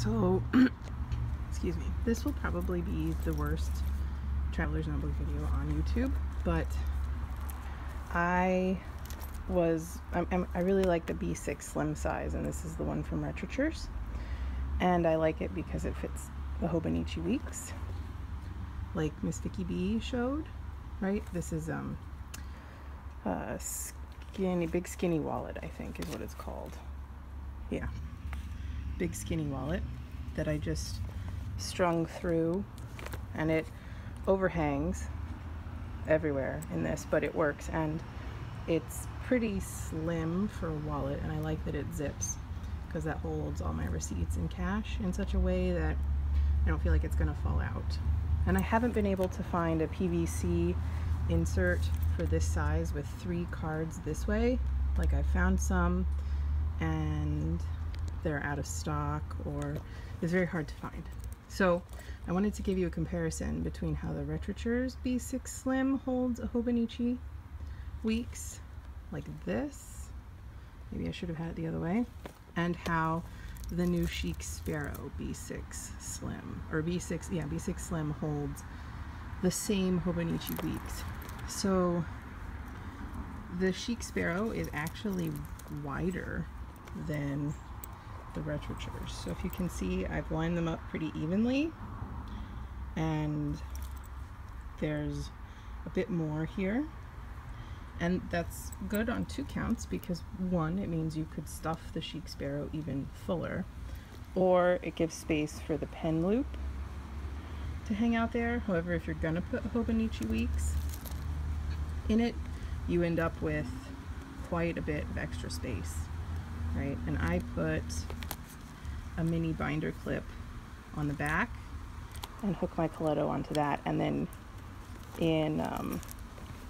So, excuse me, this will probably be the worst traveler's notebook video on YouTube, but I really like the B6 slim size, and this is the one from Retrowtures, and I like it because it fits the Hobonichi Weeks, like Miss Vicky B showed, right? This is big skinny wallet, I think is what it's called. Yeah, big skinny wallet that I just strung through, and it overhangs everywhere in this, but it works, and it's pretty slim for a wallet, and I like that it zips because that holds all my receipts and cash in such a way that I don't feel like it's gonna fall out. And I haven't been able to find a PVC insert for this size with 3 cards this way. Like, I found some and they're out of stock, or it's very hard to find. So I wanted to give you a comparison between how the Retrowtures B6 Slim holds a Hobonichi Weeks like this, maybe I should have had it the other way, and how the new ChicSparrow B6 Slim, or B6 Slim holds the same Hobonichi Weeks. So the ChicSparrow is actually wider than the Retrowtures. So if you can see, I've lined them up pretty evenly, and there's a bit more here. And that's good on 2 counts, because 1, it means you could stuff the ChicSparrow even fuller, or it gives space for the pen loop to hang out there. However, if you're gonna put Hobonichi Weeks in it, you end up with quite a bit of extra space, right? And I put a mini binder clip on the back and hook my Coletto onto that, and then in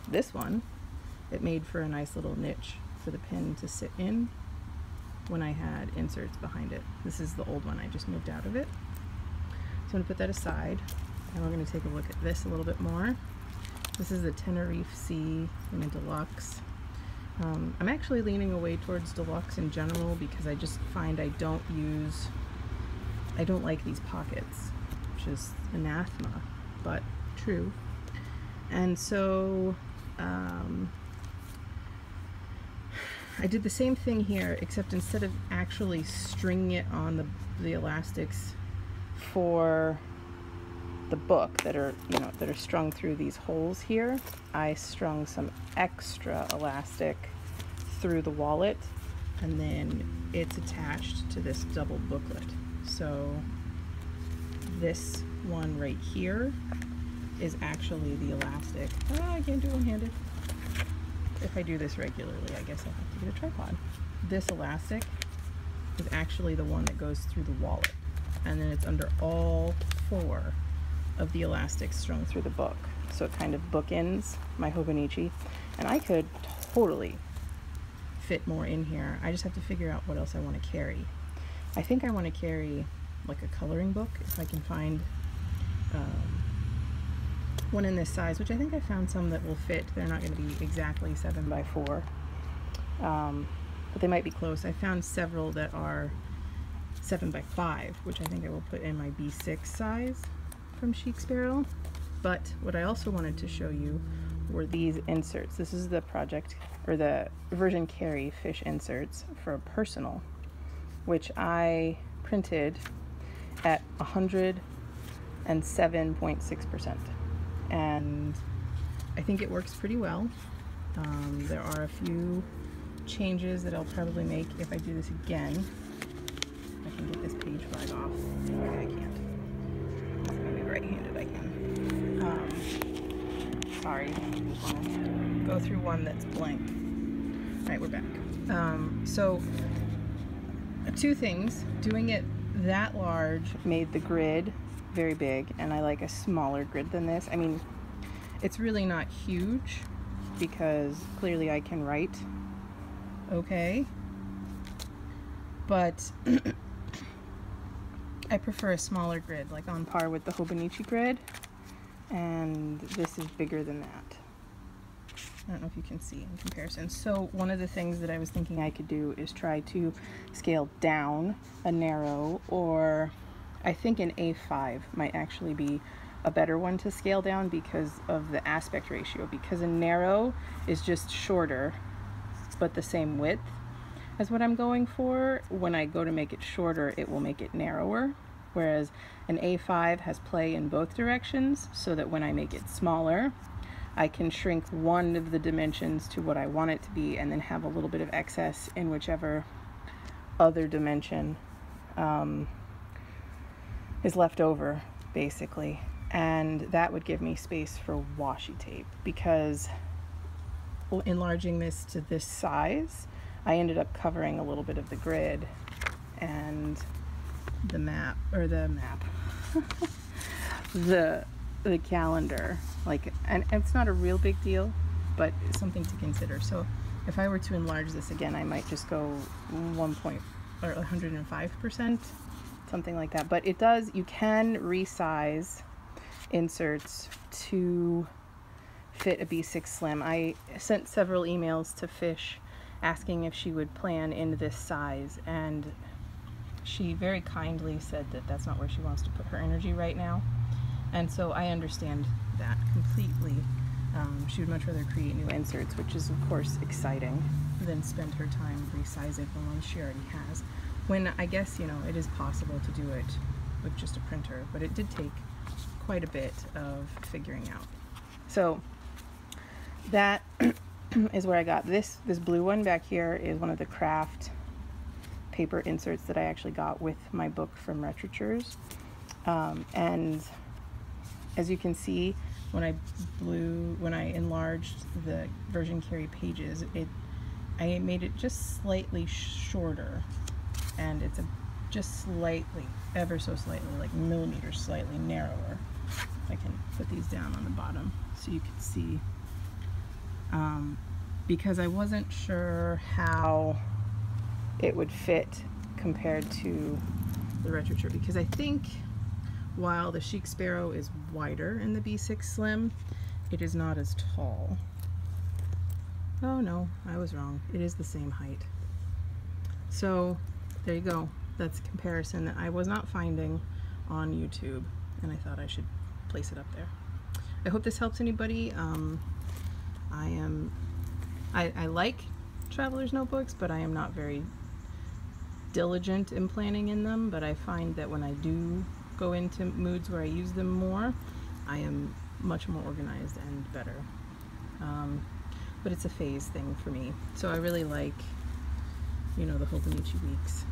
this one, it made for a nice little niche for the pin to sit in when I had inserts behind it. This is the old one, I just moved out of it. So I'm going to put that aside, and we're going to take a look at this a little bit more. This is the Tenerife Sea in a deluxe. I'm actually leaning away towards deluxe in general because I just find I don't like these pockets, which is anathema, but true. And so I did the same thing here, except instead of actually stringing it on the elastics for the book that are strung through these holes here, I strung some extra elastic through the wallet, and then it's attached to this double booklet. So this one right here is actually the elastic. I can't do one-handed. If I do this regularly, I guess I'll have to get a tripod. This elastic is actually the one that goes through the wallet, and then it's under all 4 of the elastics strung through the book. So it kind of bookends my Hobonichi, and I could totally fit more in here. I just have to figure out what else I want to carry. I think I want to carry like a coloring book, if I can find one in this size, which I think I found some that will fit. They're not going to be exactly 7 by 4, but they might be close. I found several that are 7 by 5, which I think I will put in my B6 size from ChicSparrow. But what I also wanted to show you were these inserts. This is the project, or the vCarie fish inserts for a personal, which I printed at 107.6%. And I think it works pretty well. There are a few changes that I'll probably make if I do this again. I can get this page flag off. Okay, I can't. Maybe right-handed I can. Sorry, I just want to go through one that's blank. All right, we're back. So 2 things. Doing it that large made the grid very big, and I like a smaller grid than this. I mean, it's really not huge because clearly I can write okay, but I prefer a smaller grid, like on par with the Hobonichi grid, and this is bigger than that. I don't know if you can see in comparison. So one of the things that I was thinking I could do is try to scale down a narrow or I think an A5 might actually be a better one to scale down because of the aspect ratio, because a narrow is just shorter but the same width as what I'm going for. When I go to make it shorter, it will make it narrower, whereas an A5 has play in both directions, so that when I make it smaller, I can shrink one of the dimensions to what I want it to be and then have a little bit of excess in whichever other dimension is left over, basically. And that would give me space for washi tape, because enlarging this to this size, I ended up covering a little bit of the grid and the map, or the map, the calendar. Like, and it's not a real big deal, but it's something to consider. So if I were to enlarge this again, I might just go 105%, something like that. But it does, you can resize inserts to fit a B6 Slim. I sent several emails to Fish asking if she would plan in this size, and she very kindly said that that's not where she wants to put her energy right now. And so I understand that completely. She would much rather create new inserts, which is of course exciting, than spend her time resizing the ones she already has. When I guess, you know, it is possible to do it with just a printer, but it did take quite a bit of figuring out. So that is where I got this blue one back here. Is one of the craft paper inserts that I actually got with my book from Retrowtures. And as you can see, when I enlarged the vCarie pages, I made it just slightly shorter, and it's just slightly, ever so slightly, like millimeters slightly narrower. I can put these down on the bottom so you can see, because I wasn't sure how it would fit compared to the Retrowtures, because I think while the ChicSparrow is wider in the B6 Slim, it is not as tall. Oh no, I was wrong. It is the same height. So there you go. That's a comparison that I was not finding on YouTube, and I thought I should place it up there. I hope this helps anybody. I like traveler's notebooks, but I am not very diligent in planning in them. But I find that when I do go into moods where I use them more, I am much more organized and better. But it's a phase thing for me. So I really like, you know, the Hobonichi Weeks,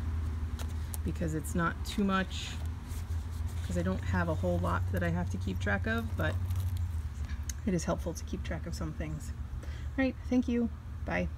because it's not too much, because I don't have a whole lot that I have to keep track of, but it is helpful to keep track of some things. All right, thank you. Bye.